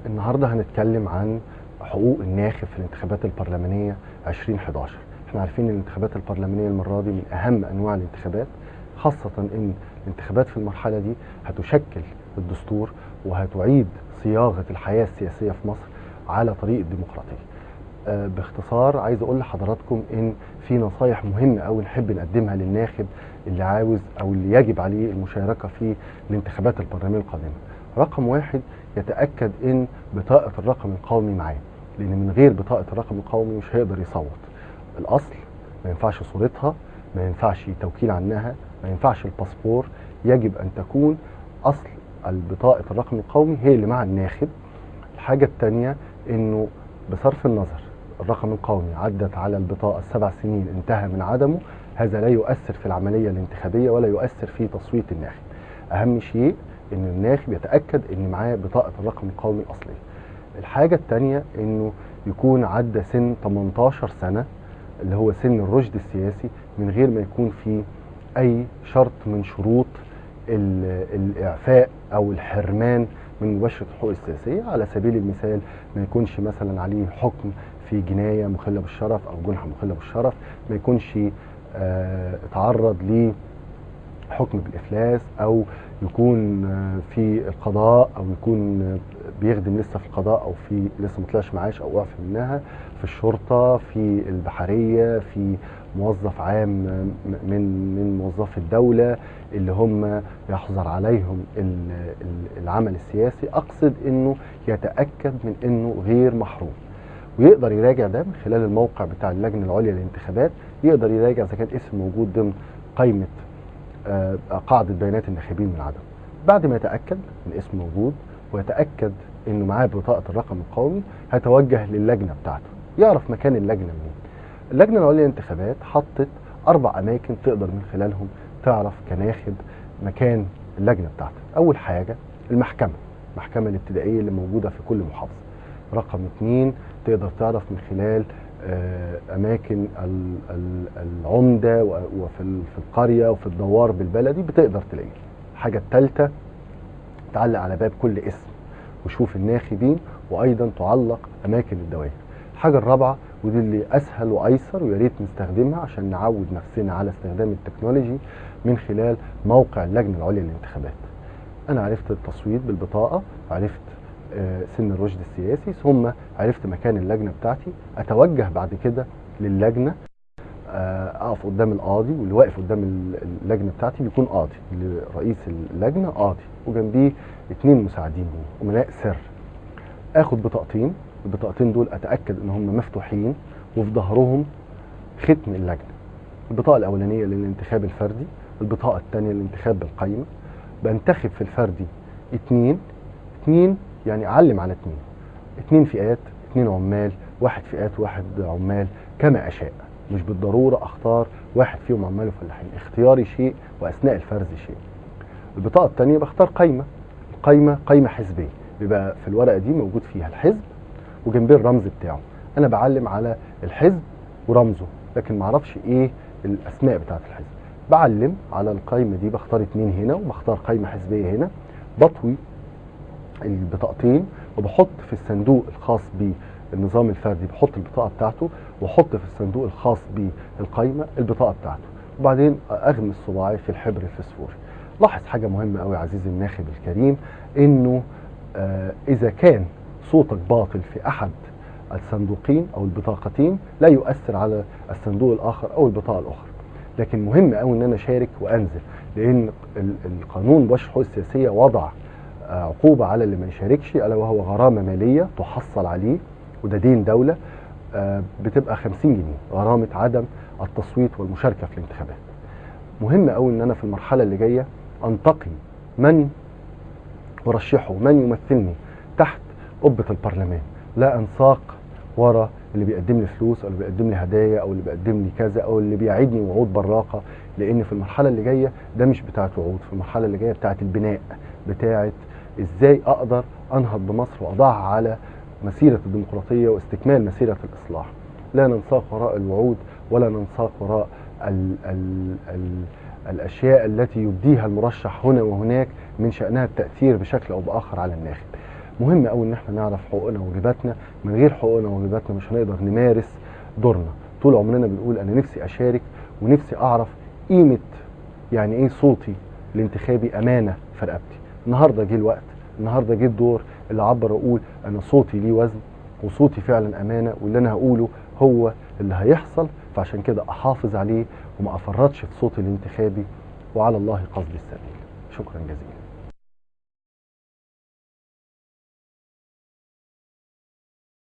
النهارده هنتكلم عن حقوق الناخب في الانتخابات البرلمانية 2011. احنا عارفين ان الانتخابات البرلمانية المرة دي من اهم انواع الانتخابات، خاصة ان الانتخابات في المرحلة دي هتشكل الدستور وهتعيد صياغة الحياة السياسية في مصر على طريق الديمقراطية. باختصار عايز اقول لحضراتكم ان في نصايح مهمة قوي نحب نقدمها للناخب اللي عاوز او اللي يجب عليه المشاركة في الانتخابات البرلمانية القادمة. رقم واحد، يتأكد ان بطاقة الرقم القومي معاه، لان من غير بطاقة الرقم القومي مش هيقدر يصوت. الاصل ما ينفعش صورتها، ما ينفعش توكيل عنها، ما ينفعش الباسبور، يجب ان تكون اصل البطاقة الرقم القومي هي اللي مع الناخب. الحاجة التانية انه بصرف النظر الرقم القومي عدت على البطاقة 7 سنين انتهى من عدمه، هذا لا يؤثر في العملية الانتخابية ولا يؤثر في تصويت الناخب. اهم شيء ان الناخب يتأكد ان معاه بطاقة الرقم القومي اصلية. الحاجة التانية انه يكون عدى سن 18 سنة اللي هو سن الرشد السياسي، من غير ما يكون في اي شرط من شروط الاعفاء او الحرمان من مباشرة الحقوق السياسية. على سبيل المثال ما يكونش مثلا عليه حكم في جناية مخلة بالشرف او جنحة مخلة بالشرف، ما يكونش اتعرض لحكم بالافلاس، او يكون في القضاء، او يكون بيخدم لسه في القضاء، او في لسه ما طلعش معاش او اعفى منها، في الشرطة، في البحرية، في موظف عام من موظفي الدولة اللي هم يحظر عليهم العمل السياسي. اقصد انه يتأكد من انه غير محروم، ويقدر يراجع ده من خلال الموقع بتاع اللجنة العليا للانتخابات. يقدر يراجع اذا كان اسم موجود ضمن قائمة قاعدة بيانات الناخبين من عدم. بعد ما يتأكد ان اسم موجود ويتأكد انه معاه بطاقة الرقم القومي، هيتوجه للجنة بتاعته يعرف مكان اللجنة منين. اللجنة العليا للانتخابات حطت 4 أماكن تقدر من خلالهم تعرف كناخب مكان اللجنة بتاعتك. أول حاجة المحكمة الابتدائية اللي موجودة في كل محافظة. رقم 2، تقدر تعرف من خلال أماكن العمدة وفي القرية وفي الدوار بالبلدي بتقدر تلاقيه. الحاجة الثالثة، تعلق على باب كل اسم وشوف الناخبين، وأيضا تعلق أماكن الدوائر. الحاجة الرابعة، ودي اللي أسهل وأيسر ويا ريت نستخدمها عشان نعود نفسنا على استخدام التكنولوجي، من خلال موقع اللجنة العليا للانتخابات. أنا عرفت التصويت بالبطاقة، عرفت سن الرشد السياسي، ثم عرفت مكان اللجنة بتاعتي. أتوجه بعد كده للجنة، أقف قدام القاضي، واللي واقف قدام اللجنة بتاعتي بيكون قاضي، رئيس اللجنة قاضي، وجنبيه 2 مساعدين أمناء سر. اخد بطاقتين، البطاقتين دول اتاكد ان هم مفتوحين وفي ظهرهم ختم اللجنه. البطاقه الاولانيه للانتخاب الفردي، البطاقه الثانيه للانتخاب بالقائمه. بنتخب في الفردي 2 يعني اعلم على 2 فئات، 2 عمال، 1 فئات 1 عمال، كما اشاء. مش بالضروره اختار واحد فيهم عمال وفلاحين، اختياري شيء واثناء الفرز شيء. البطاقه الثانيه بختار قائمه حزبيه، بيبقى في الورقه دي موجود فيها الحزب وجنبيه الرمز بتاعه. انا بعلم على الحزب ورمزه، لكن ما اعرفش ايه الاسماء بتاعت الحزب. بعلم على القائمه دي، بختار 2 هنا وبختار قائمه حزبيه هنا. بطوي البطاقتين وبحط في الصندوق الخاص بالنظام الفردي، بحط البطاقه بتاعته، واحط في الصندوق الخاص بالقائمه البطاقه بتاعته، وبعدين اغمس صباعي في الحبر الفسفوري. لاحظ حاجه مهمه قوي عزيزي الناخب الكريم، انه إذا كان صوتك باطل في أحد الصندوقين أو البطاقتين لا يؤثر على الصندوق الآخر أو البطاقة الأخرى. لكن مهم قوي إن أنا أشارك وأنزل، لأن القانون مباشر الحقوق السياسية وضع عقوبة على اللي ما يشاركش، ألا وهو غرامة مالية تحصل عليه، وده دين دولة، بتبقى 50 جنيه غرامة عدم التصويت والمشاركة في الانتخابات. مهم قوي إن أنا في المرحلة اللي جاية أنتقي من ورشحه، من يمثلني تحت قبة البرلمان، لا انساق ورا اللي بيقدم لي فلوس او اللي بيقدم لي هدايا او اللي بيقدم لي كذا او اللي بيعيدني وعود براقه. لان في المرحله اللي جايه ده مش بتاعت وعود، في المرحله اللي جايه بتاعت البناء، بتاعت ازاي اقدر انهض بمصر واضعها على مسيره الديمقراطيه واستكمال مسيره الاصلاح. لا ننساق وراء الوعود ولا ننساق وراء الاشياء التي يبديها المرشح هنا وهناك من شأنها التأثير بشكل او بآخر على الناخب. مهم قوي ان احنا نعرف حقوقنا وواجباتنا. من غير حقوقنا وواجباتنا مش هنقدر نمارس دورنا. طول عمرنا بنقول انا نفسي اشارك ونفسي اعرف قيمه يعني ايه صوتي الانتخابي امانه في رقبتي. النهارده جه الوقت، النهارده جه الدور اللي اعبر اقول انا صوتي ليه وزن وصوتي فعلا امانه، واللي انا هقوله هو اللي هيحصل. فعشان كده احافظ عليه وما افرطش في صوتي الانتخابي، وعلى الله قصد السبيل. شكرا جزيلا.